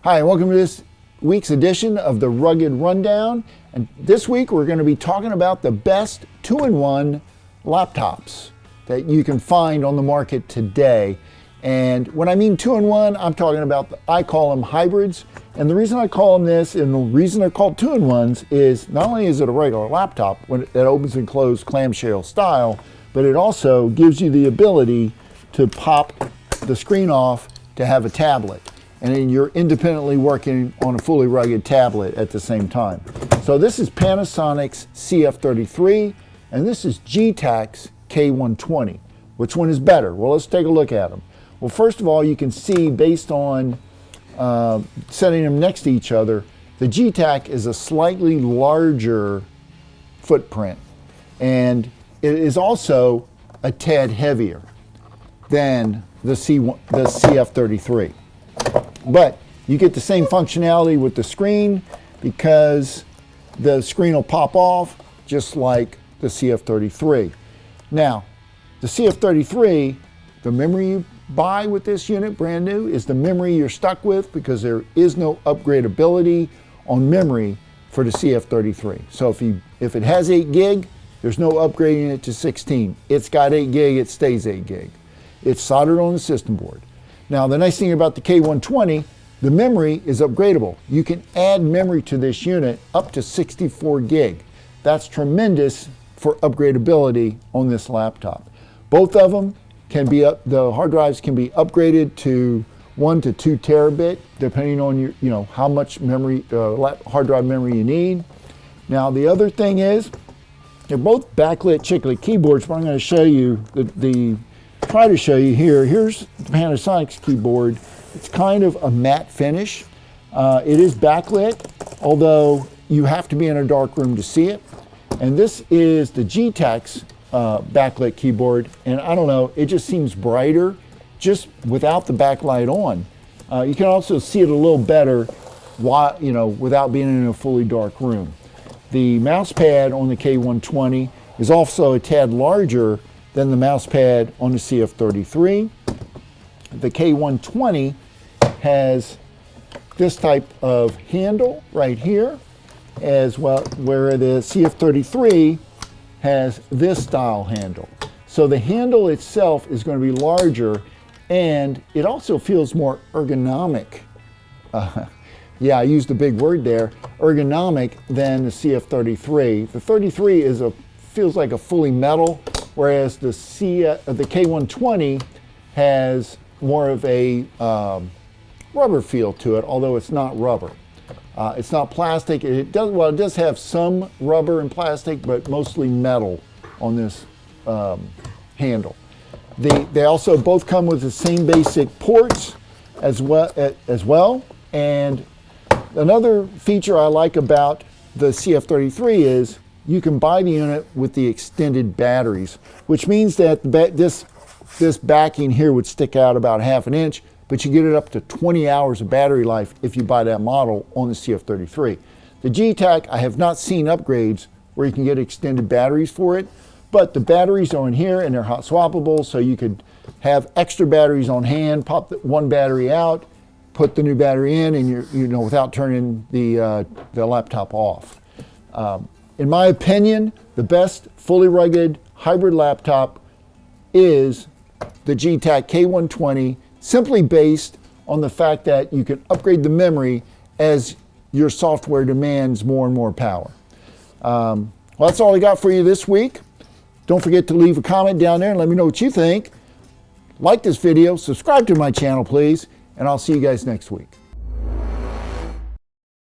Hi, and welcome to this week's edition of the Rugged Rundown. And this week we're going to be talking about the best 2-in-1 laptops that you can find on the market today. And when I mean 2-in-1, I'm talking about, I call them hybrids. And the reason I call them this, and the reason they're called 2-in-1s, is not only is it a regular laptop when it opens and closes clamshell style, but it also gives you the ability to pop the screen off to have a tablet. And then you're independently working on a fully rugged tablet at the same time. So this is Panasonic's CF33, and this is Getac's K120. Which one is better? Well, let's take a look at them. Well, first of all, you can see based on setting them next to each other, the Getac is a slightly larger footprint, and it is also a tad heavier than the CF33. But you get the same functionality with the screen because the screen will pop off just like the CF33. Now, the CF33, the memory you buy with this unit, brand new, is the memory you're stuck with because there is no upgradability on memory for the CF33. So if it has 8 gig, there's no upgrading it to 16. It's got 8 gig, it stays 8 gig. It's soldered on the system board. Now, the nice thing about the K120, the memory is upgradable. You can add memory to this unit up to 64 gig. That's tremendous for upgradability on this laptop. Both of them can be the hard drives can be upgraded to 1 to 2 terabit, depending on your, how much memory, hard drive memory you need. Now, the other thing is, they're both backlit chiclet keyboards, but I'm going to show you try to show you here. Here's the Panasonic's keyboard. It's kind of a matte finish. It is backlit, although you have to be in a dark room to see it. And this is the Getac's backlit keyboard, and I don't know, it just seems brighter just without the backlight on. You can also see it a little better without being in a fully dark room. The mouse pad on the K120 is also a tad larger than the mouse pad on the CF33. The K120 has this type of handle right here, as well, where the CF33 has this style handle. So the handle itself is going to be larger, and it also feels more ergonomic. Yeah, I used a big word there, ergonomic, than the CF33. The 33 feels like a fully metal, whereas the K120 has more of a rubber feel to it, although it's not rubber. It's not plastic. It does have some rubber and plastic, but mostly metal on this handle. They also both come with the same basic ports as well. And another feature I like about the CF33 is you can buy the unit with the extended batteries, which means that this backing here would stick out about ½ an inch, but you get it up to 20 hours of battery life if you buy that model on the CF33. The Getac, I have not seen upgrades where you can get extended batteries for it, but the batteries are in here and they're hot swappable, so you could have extra batteries on hand, pop one battery out, put the new battery in, and without turning the laptop off. In my opinion, the best fully rugged hybrid laptop is the Getac K120, simply based on the fact that you can upgrade the memory as your software demands more and more power. Well, that's all I got for you this week. Don't forget to leave a comment down there and let me know what you think. Like this video, subscribe to my channel, please, and I'll see you guys next week.